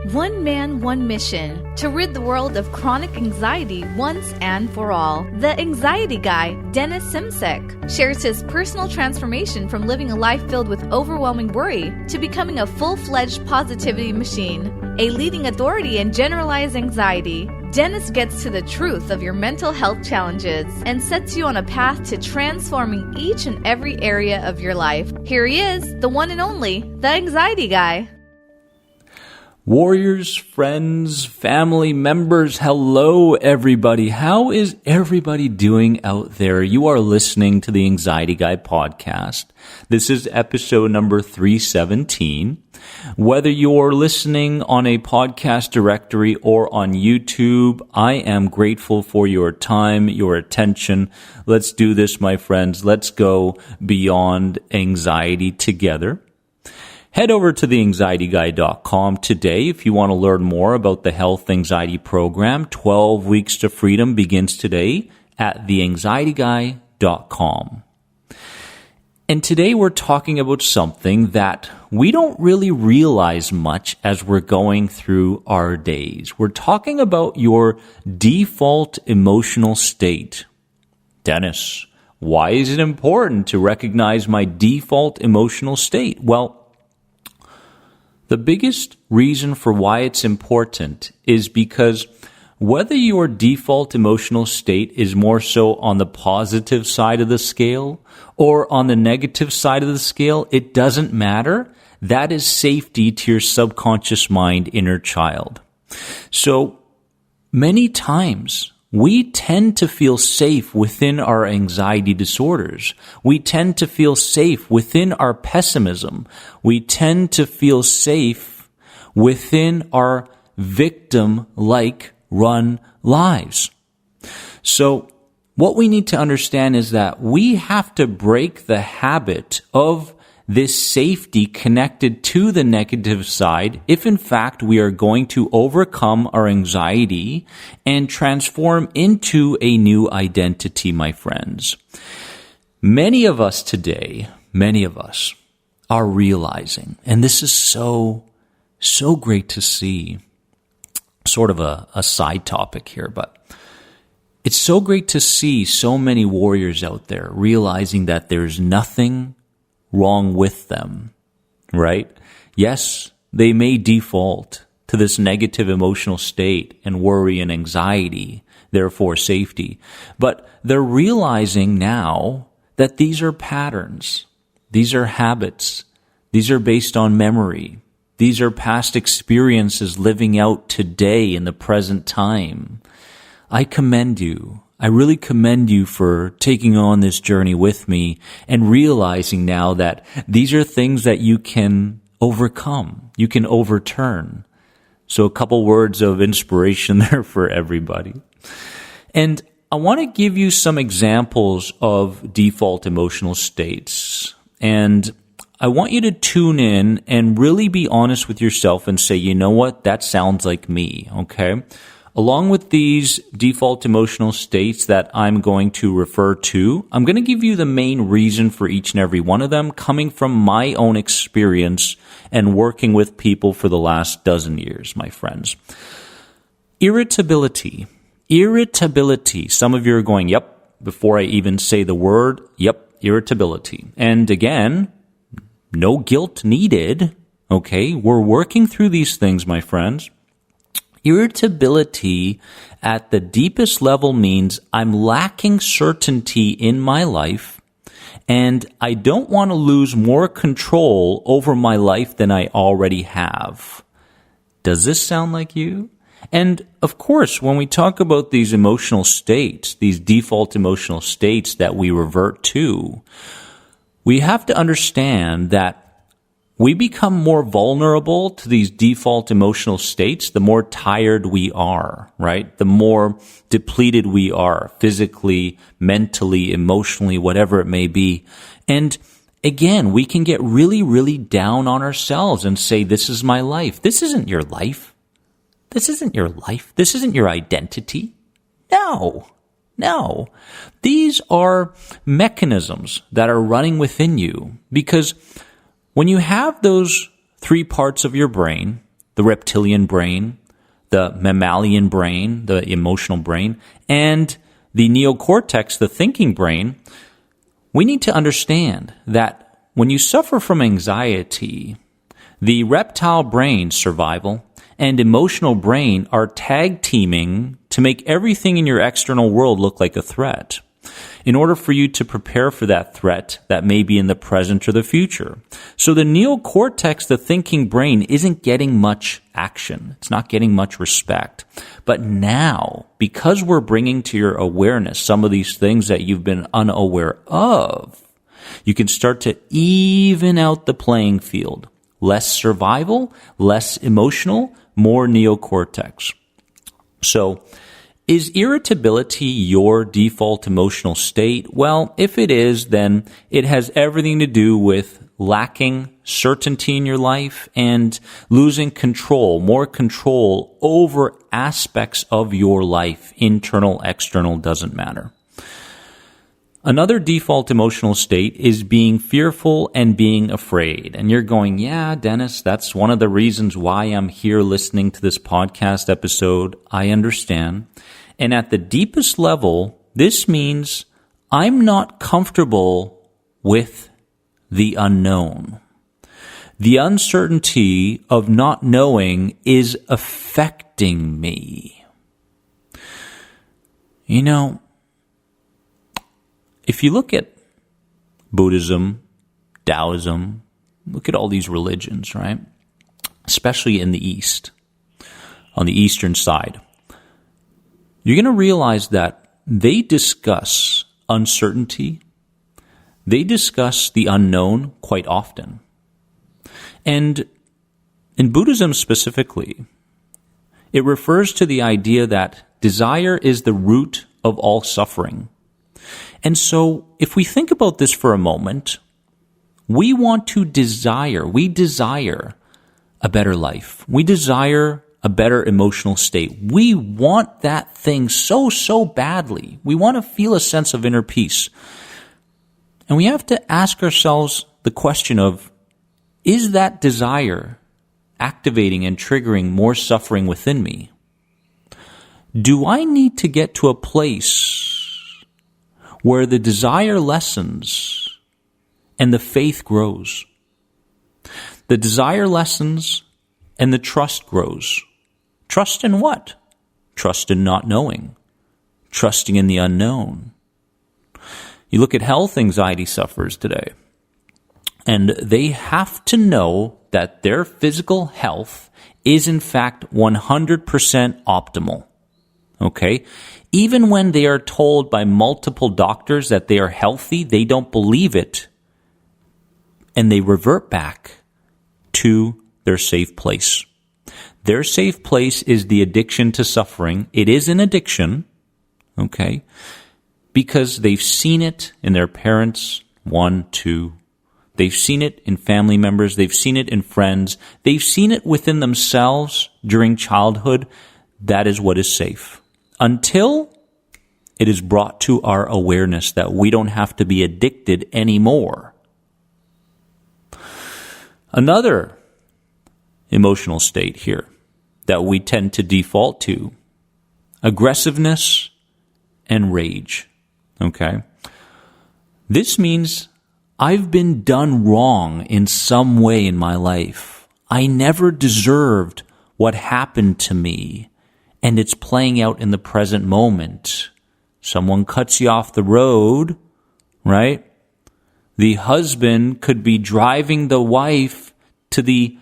One man, one mission, to rid the world of chronic anxiety once and for all. The Anxiety Guy, Dennis Simsek, shares his personal transformation from living a life filled with overwhelming worry to becoming a full-fledged positivity machine. A leading authority in generalized anxiety, Dennis gets to the truth of your mental health challenges and sets you on a path to transforming each and every area of your life. Here he is, the one and only, the Anxiety Guy. Warriors, friends, family members, hello everybody. How is everybody doing out there? You are listening to the Anxiety Guy podcast. This is episode number 317. Whether you're listening on a podcast directory or on YouTube, I am grateful for your time, your attention. Let's do this, my friends. Let's go beyond anxiety together. Head over to theanxietyguy.com today if you want to learn more about the Health Anxiety Program. 12 Weeks to Freedom begins today at theanxietyguy.com. And today we're talking about something that we don't really realize much as we're going through our days. We're talking about your default emotional state. Dennis, why is it important to recognize my default emotional state? Well, the biggest reason for why it's important is because whether your default emotional state is more so on the positive side of the scale or on the negative side of the scale, it doesn't matter. That is safety to your subconscious mind, inner child. So many times we tend to feel safe within our anxiety disorders. We tend to feel safe within our pessimism. We tend to feel safe within our victim-like run lives. So what we need to understand is that we have to break the habit of this safety connected to the negative side if in fact we are going to overcome our anxiety and transform into a new identity, my friends. Many of us today, are realizing, and this is so great to see, sort of a side topic here, but it's so great to see so many warriors out there realizing that there's nothing wrong with them, right? Yes, they may default to this negative emotional state and worry and anxiety, therefore safety. But they're realizing now that these are patterns. These are habits. These are based on memory. These are past experiences living out today in the present time. I commend you. I really commend you for taking on this journey with me and realizing now that these are things that you can overcome, you can overturn. So a couple words of inspiration there for everybody. And I want to give you some examples of default emotional states. And I want you to tune in and really be honest with yourself and say, you know what, that sounds like me, okay? Along with these default emotional states that I'm going to refer to, I'm going to give you the main reason for each and every one of them coming from my own experience and working with people for the last dozen years, my friends. Irritability. Some of you are going, yep, before I even say the word, yep, irritability. And again, no guilt needed, okay? We're working through these things, my friends. Irritability at the deepest level means I'm lacking certainty in my life and I don't want to lose more control over my life than I already have. Does this sound like you? And of course, when we talk about these emotional states, these default emotional states that we revert to, we have to understand that we become more vulnerable to these default emotional states the more tired we are, right? The more depleted we are physically, mentally, emotionally, whatever it may be. And again, we can get really, really down on ourselves and say, this is my life. This isn't your life. This isn't your life. This isn't your identity. No. These are mechanisms that are running within you because when you have those three parts of your brain, the reptilian brain, the mammalian brain, the emotional brain, and the neocortex, the thinking brain, we need to understand that when you suffer from anxiety, the reptile brain, survival, and emotional brain are tag teaming to make everything in your external world look like a threat, in order for you to prepare for that threat that may be in the present or the future. So the neocortex, the thinking brain, isn't getting much action. It's not getting much respect. But now, because we're bringing to your awareness some of these things that you've been unaware of, you can start to even out the playing field. Less survival, less emotional, more neocortex. So, is irritability your default emotional state? Well, if it is, then it has everything to do with lacking certainty in your life and losing control, more control over aspects of your life. Internal, external, doesn't matter. Another default emotional state is being fearful and being afraid. And you're going, yeah, Dennis, that's one of the reasons why I'm here listening to this podcast episode. I understand. And at the deepest level, this means I'm not comfortable with the unknown. The uncertainty of not knowing is affecting me. You know, if you look at Buddhism, Taoism, look at all these religions, right? Especially in the East, on the Eastern side, you're going to realize that they discuss uncertainty. They discuss the unknown quite often. And in Buddhism specifically, it refers to the idea that desire is the root of all suffering. And so, if we think about this for a moment, we desire a better life. We desire a better emotional state. We want that thing so badly. We want to feel a sense of inner peace. And we have to ask ourselves the question of, is that desire activating and triggering more suffering within me? Do I need to get to a place where the desire lessens and the faith grows? The desire lessens and the trust grows. Trust in what? Trust in not knowing. Trusting in the unknown. You look at health anxiety sufferers today, and they have to know that their physical health is in fact 100% optimal. Okay? Even when they are told by multiple doctors that they are healthy, they don't believe it. And they revert back to their safe place. Their safe place is the addiction to suffering. It is an addiction, okay? Because they've seen it in their parents, 1, 2. They've seen it in family members. They've seen it in friends. They've seen it within themselves during childhood. That is what is safe. Until it is brought to our awareness that we don't have to be addicted anymore. Another emotional state here that we tend to default to, aggressiveness and rage. Okay? This means I've been done wrong in some way in my life. I never deserved what happened to me. And it's playing out in the present moment. Someone cuts you off the road, right? The husband could be driving the wife to the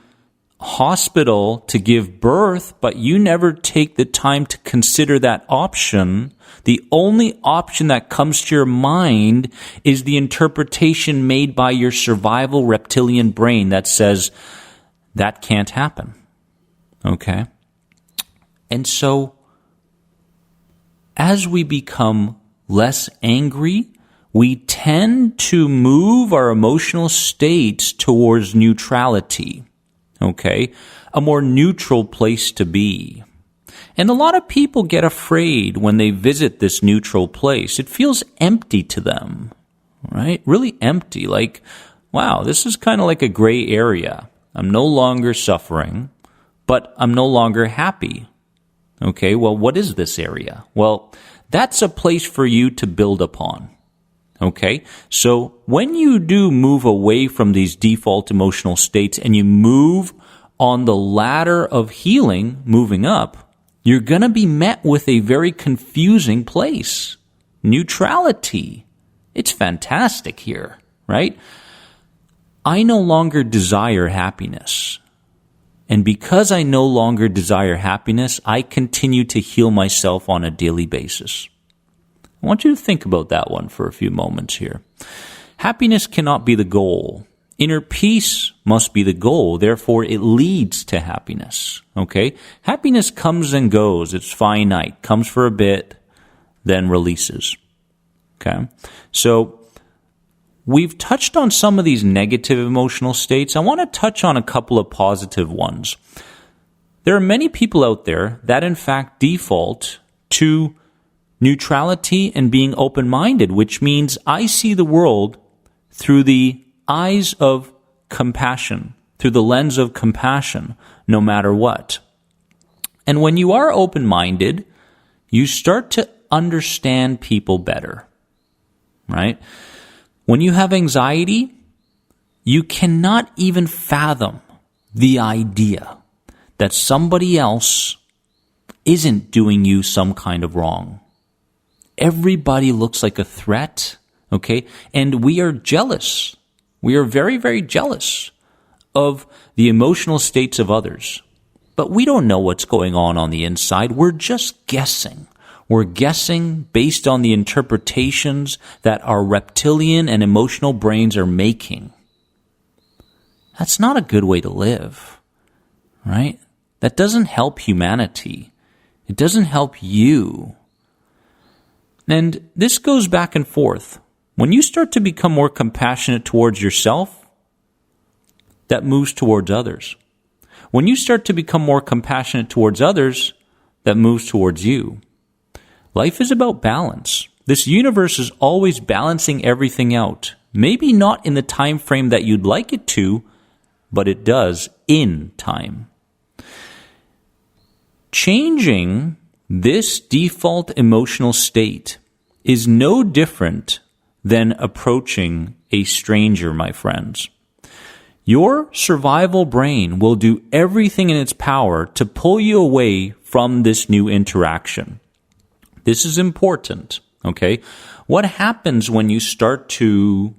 hospital to give birth, but you never take the time to consider that option. The only option that comes to your mind is the interpretation made by your survival reptilian brain that says, that can't happen. Okay? And so, as we become less angry, we tend to move our emotional states towards neutrality, okay? A more neutral place to be. And a lot of people get afraid when they visit this neutral place. It feels empty to them, right? Really empty, like, wow, this is kind of like a gray area. I'm no longer suffering, but I'm no longer happy. Okay, well, what is this area? Well, that's a place for you to build upon. Okay, so when you do move away from these default emotional states and you move on the ladder of healing, moving up, you're going to be met with a very confusing place. Neutrality. It's fantastic here, right? I no longer desire happiness. And because I no longer desire happiness, I continue to heal myself on a daily basis. I want you to think about that one for a few moments here. Happiness cannot be the goal. Inner peace must be the goal. Therefore, it leads to happiness. Okay? Happiness comes and goes. It's finite. Comes for a bit, then releases. Okay? So, we've touched on some of these negative emotional states. I want to touch on a couple of positive ones. There are many people out there that, in fact, default to neutrality and being open-minded, which means I see the world through the eyes of compassion, through the lens of compassion, no matter what. And when you are open-minded, you start to understand people better, right? When you have anxiety, you cannot even fathom the idea that somebody else isn't doing you some kind of wrong. Everybody looks like a threat, okay? And we are jealous. We are very, very jealous of the emotional states of others. But we don't know what's going on the inside. We're just guessing. We're guessing based on the interpretations that our reptilian and emotional brains are making. That's not a good way to live, right? That doesn't help humanity. It doesn't help you. And this goes back and forth. When you start to become more compassionate towards yourself, that moves towards others. When you start to become more compassionate towards others, that moves towards you. Life is about balance. This universe is always balancing everything out. Maybe not in the time frame that you'd like it to, but it does in time. Changing this default emotional state is no different than approaching a stranger, my friends. Your survival brain will do everything in its power to pull you away from this new interaction. This is important, okay? What happens when you start to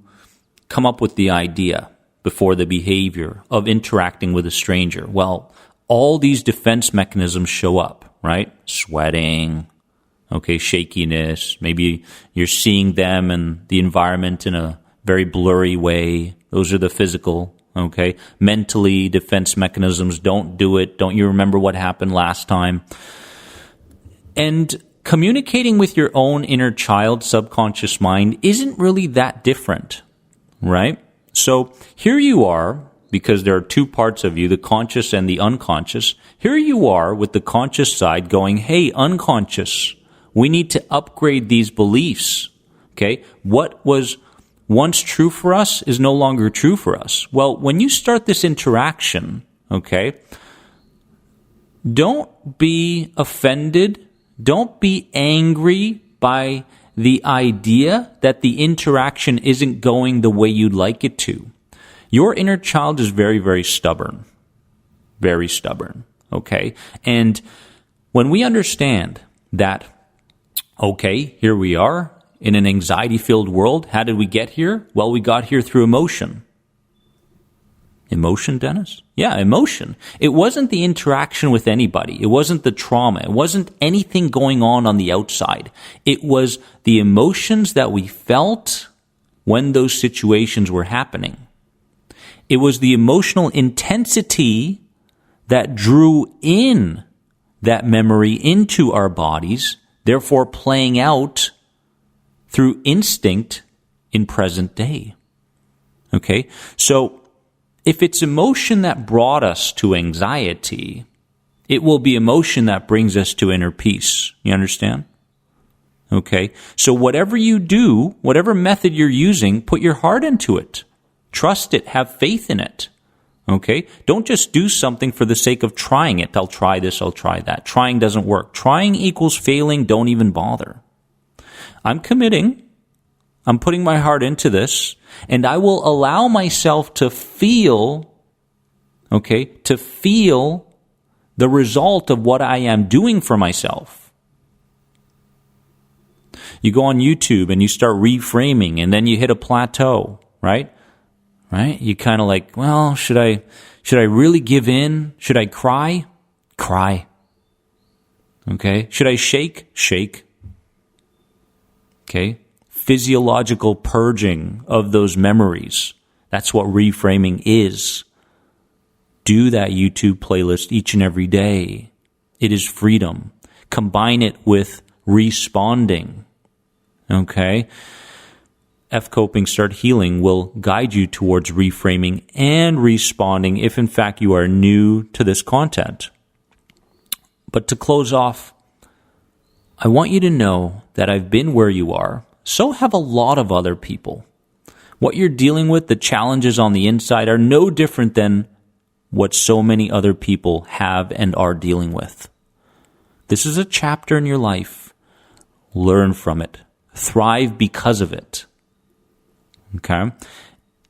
come up with the idea before the behavior of interacting with a stranger? Well, all these defense mechanisms show up, right? Sweating, okay, shakiness. Maybe you're seeing them and the environment in a very blurry way. Those are the physical, okay? Mentally, defense mechanisms, don't do it. Don't you remember what happened last time? And communicating with your own inner child, subconscious mind, isn't really that different, right? So here you are, because there are two parts of you, the conscious and the unconscious. Here you are with the conscious side going, hey, unconscious, we need to upgrade these beliefs, okay? What was once true for us is no longer true for us. Well, when you start this interaction, okay, don't be offended. Don't be angry by the idea that the interaction isn't going the way you'd like it to. Your inner child is very, very stubborn. Very stubborn, okay? And when we understand that, okay, here we are in an anxiety-filled world. How did we get here? Well, we got here through emotion. Emotion, Dennis? Yeah, emotion. It wasn't the interaction with anybody. It wasn't the trauma. It wasn't anything going on the outside. It was the emotions that we felt when those situations were happening. It was the emotional intensity that drew in that memory into our bodies, therefore playing out through instinct in present day. Okay? So, if it's emotion that brought us to anxiety, it will be emotion that brings us to inner peace. You understand? Okay? So whatever you do, whatever method you're using, put your heart into it. Trust it. Have faith in it. Okay? Don't just do something for the sake of trying it. I'll try this, I'll try that. Trying doesn't work. Trying equals failing. Don't even bother. I'm committing. I'm putting my heart into this, and I will allow myself to feel, to feel the result of what I am doing for myself. You go on YouTube and you start reframing, and then you hit a plateau, right? You kind of like, well, should I really give in? Should I cry? Cry. Okay. Should I shake? Shake. Okay. Physiological purging of those memories. That's what reframing is. Do that YouTube playlist each and every day. It is freedom. Combine it with responding. Okay. F-Coping Start Healing will guide you towards reframing and responding if in fact you are new to this content. But to close off, I want you to know that I've been where you are. So have a lot of other people. What you're dealing with, the challenges on the inside, are no different than what so many other people have and are dealing with. This is a chapter in your life. Learn from it. Thrive because of it. Okay?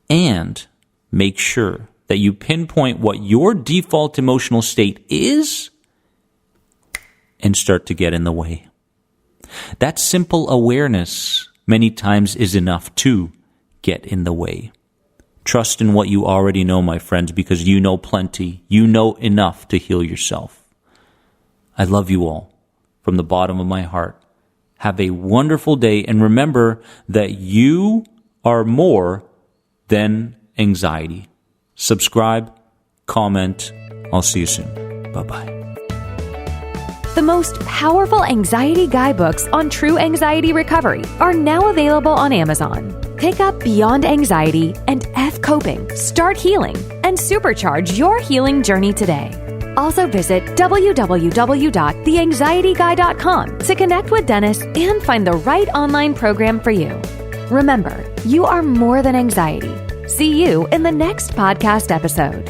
And make sure that you pinpoint what your default emotional state is and start to get in the way. That simple awareness many times is enough to get in the way. Trust in what you already know, my friends, because you know plenty. You know enough to heal yourself. I love you all from the bottom of my heart. Have a wonderful day, and remember that you are more than anxiety. Subscribe, comment. I'll see you soon. Bye-bye. The most powerful anxiety guidebooks on true anxiety recovery are now available on Amazon. Pick up Beyond Anxiety and F-Coping, Start Healing, and supercharge your healing journey today. Also visit www.theanxietyguy.com to connect with Dennis and find the right online program for you. Remember, you are more than anxiety. See you in the next podcast episode.